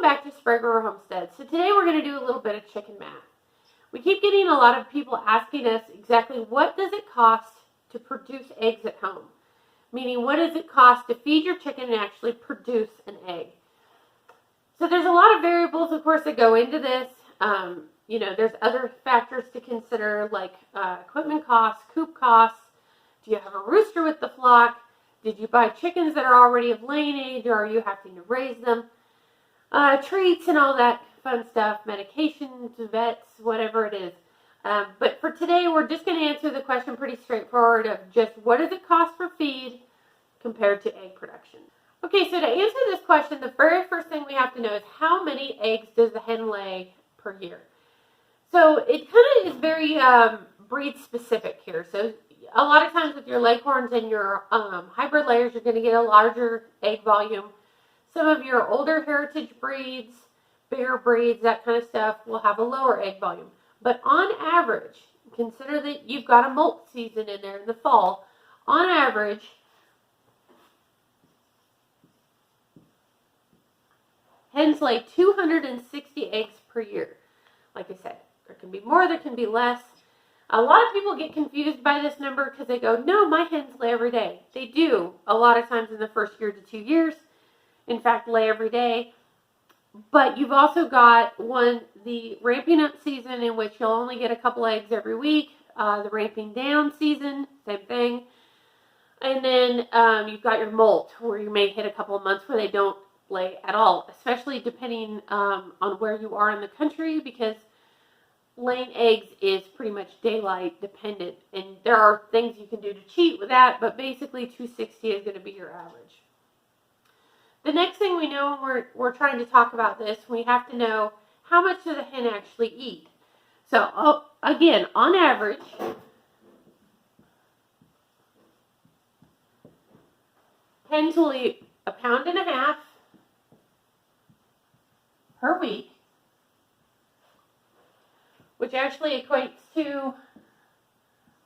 welcome back to Sprague or Homestead. So today we're going to do a little bit of chicken math. We keep getting a lot of people asking us exactly what does it cost to produce eggs at home? Meaning, what does it cost to feed your chicken and actually produce an egg? So there's a lot of variables, of course, that go into this. There's other factors to consider like equipment costs, coop costs. Do you have a rooster with the flock? Did you buy chickens that are already of laying age, or are you having to raise them? Treats and all that fun stuff, medications, vets, whatever it is. But for today, we're just going to answer the question pretty straightforward of just what does it cost for feed compared to egg production. Okay, so to answer this question, the very first thing we have to know is how many eggs does the hen lay per year? So it kind of is very breed specific here. So a lot of times with your leghorns and your hybrid layers, you're going to get a larger egg volume. Some of your older heritage breeds, bigger breeds, that kind of stuff will have a lower egg volume. But on average, consider that you've got a molt season in there in the fall. On average, hens lay 260 eggs per year. Like I said, there can be more, there can be less. A lot of people get confused by this number because they go, no, my hens lay every day. They do a lot of times in the first year to 2 years. In fact, lay every day. But you've also got the ramping up season in which you'll only get a couple eggs every week. The ramping down season, same thing. And then you've got your molt where you may hit a couple of months where they don't lay at all, especially depending on where you are in the country, because laying eggs is pretty much daylight dependent, and there are things you can do to cheat with that, but basically 260 is going to be your average. The next thing we know when we're trying to talk about this, we have to know how much does a hen actually eat. So again, on average, hens will eat 1.5 pounds per week, which actually equates to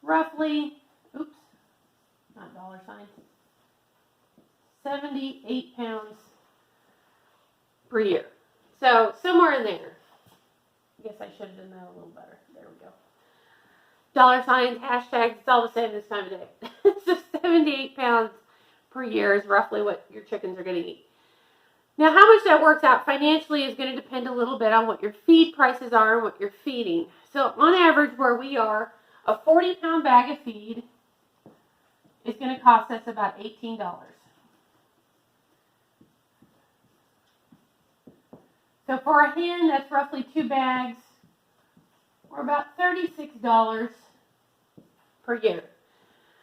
roughly, not dollar signs, 78 pounds per year. So somewhere in there. I guess I should have done that a little better. There we go. Dollar signs, hashtags, it's all the same this time of day. So 78 pounds per year is roughly what your chickens are going to eat. Now, how much that works out financially is going to depend a little bit on what your feed prices are and what you're feeding. So on average, where we are, a 40-pound bag of feed is going to cost us about $18. So for a hen, that's roughly 2 bags, or about $36 per year.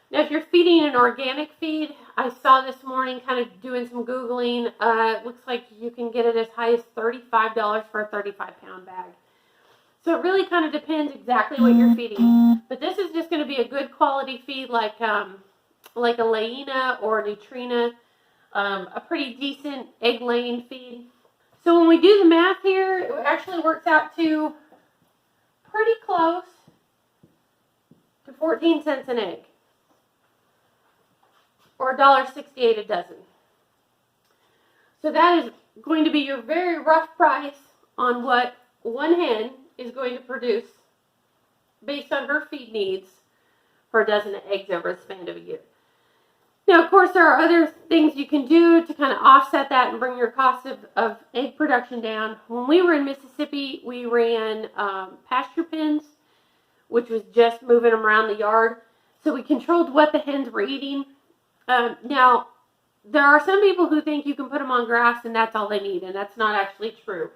Now, if you're feeding an organic feed, I saw this morning kind of doing some Googling, it looks like you can get it as high as $35 for a 35-pound bag. So it really kind of depends exactly what you're feeding. But this is just going to be a good quality feed like a Laina or a Nutrina, a pretty decent egg-laying feed. So when we do the math here, it actually works out to pretty close to 14 cents an egg, or $1.68 a dozen. So that is going to be your very rough price on what one hen is going to produce based on her feed needs for a dozen of eggs over the span of a year. Now, of course, there are other things you can do to kind of offset that and bring your cost of egg production down. When we were in Mississippi, we ran pasture pens, which was just moving them around the yard. So we controlled what the hens were eating. Now, there are some people who think you can put them on grass and that's all they need, and that's not actually true.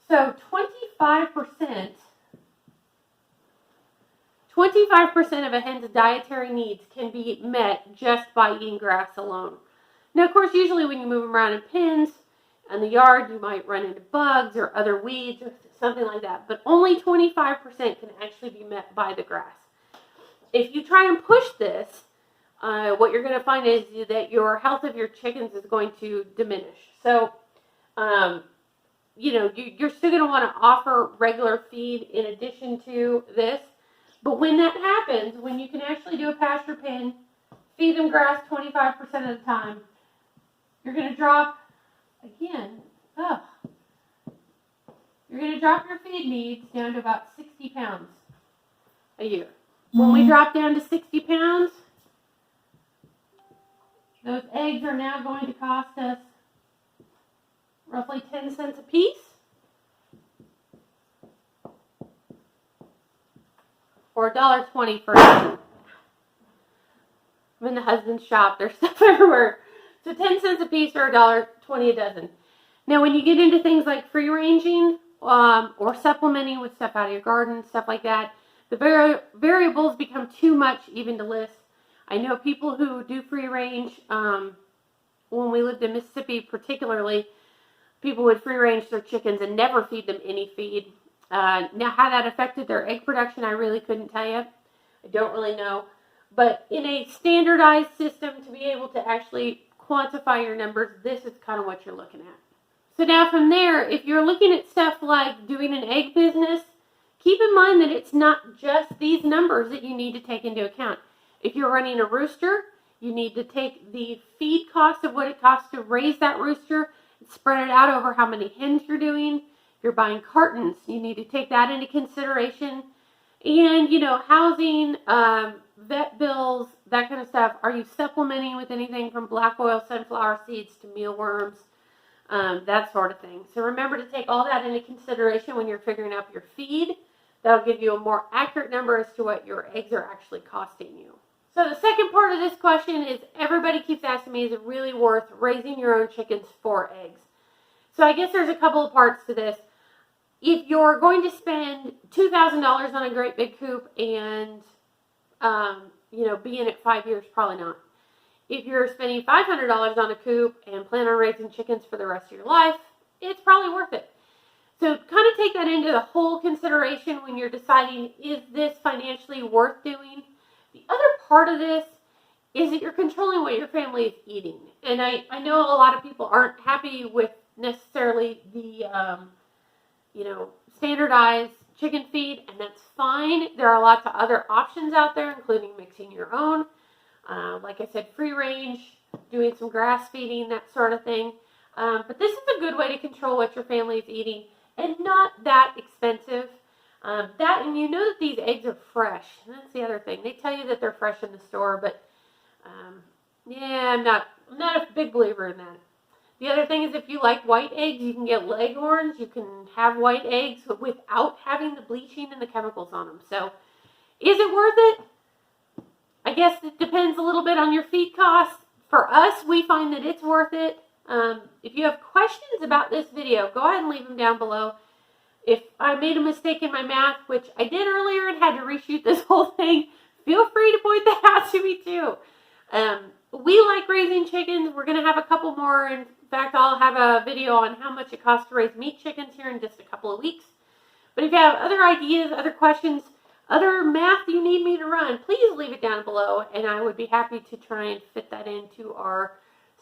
So 25% of a hen's dietary needs can be met just by eating grass alone. Now, of course, usually when you move them around in pens in the yard, you might run into bugs or other weeds or something like that, but only 25% can actually be met by the grass. If you try and push this, what you're going to find is that your health of your chickens is going to diminish. So, you're still going to want to offer regular feed in addition to this. But when that happens, when you can actually do a pasture pen, feed them grass 25% of the time, you're going to drop, again, you're going to drop your feed needs down to about 60 pounds a year. When we drop down to 60 pounds, those eggs are now going to cost us roughly 10 cents a piece, or $1.20 for eggs. I'm in the husband's shop. There's stuff everywhere. So 10 cents a piece or $1.20 a dozen. Now, when you get into things like free ranging or supplementing with stuff out of your garden, stuff like that, the variables become too much even to list. I know people who do free range. When we lived in Mississippi, particularly, people would free range their chickens and never feed them any feed. Now, how that affected their egg production, I really couldn't tell you. I don't really know. But in a standardized system, to be able to actually quantify your numbers, this is kind of what you're looking at. So now from there, if you're looking at stuff like doing an egg business, keep in mind that it's not just these numbers that you need to take into account. If you're running a rooster, you need to take the feed cost of what it costs to raise that rooster and spread it out over how many hens you're doing. If you're buying cartons, you need to take that into consideration. And, housing, vet bills, that kind of stuff. Are you supplementing with anything from black oil, sunflower seeds to mealworms, that sort of thing. So remember to take all that into consideration when you're figuring out your feed. That'll give you a more accurate number as to what your eggs are actually costing you. So the second part of this question is, everybody keeps asking me, is it really worth raising your own chickens for eggs? So I guess there's a couple of parts to this. If you're going to spend $2,000 on a great big coop and, be in it 5 years, probably not. If you're spending $500 on a coop and plan on raising chickens for the rest of your life, it's probably worth it. So kind of take that into the whole consideration when you're deciding, is this financially worth doing? The other part of this is that you're controlling what your family is eating. And I know a lot of people aren't happy with necessarily the, standardized chicken feed, and that's fine. There are lots of other options out there, including mixing your own. Like I said, free range, doing some grass feeding, that sort of thing. But this is a good way to control what your family is eating and not that expensive. And you know that these eggs are fresh. And that's the other thing. They tell you that they're fresh in the store, but I'm not a big believer in that. The other thing is, if you like white eggs, you can get Leghorns. You can have white eggs without having the bleaching and the chemicals on them. So, is it worth it? I guess it depends a little bit on your feed costs. For us, we find that it's worth it. If you have questions about this video, go ahead and leave them down below. If I made a mistake in my math, which I did earlier and had to reshoot this whole thing, feel free to point that out to me too. We like raising chickens. We're going to have a couple more. In fact, I'll have a video on how much it costs to raise meat chickens here in just a couple of weeks. But if you have other ideas, other questions, other math you need me to run, please leave it down below, and I would be happy to try and fit that into our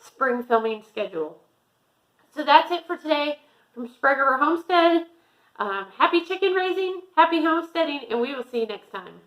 spring filming schedule. So that's it for today from Sprague Homestead. Happy chicken raising, happy homesteading, and we will see you next time.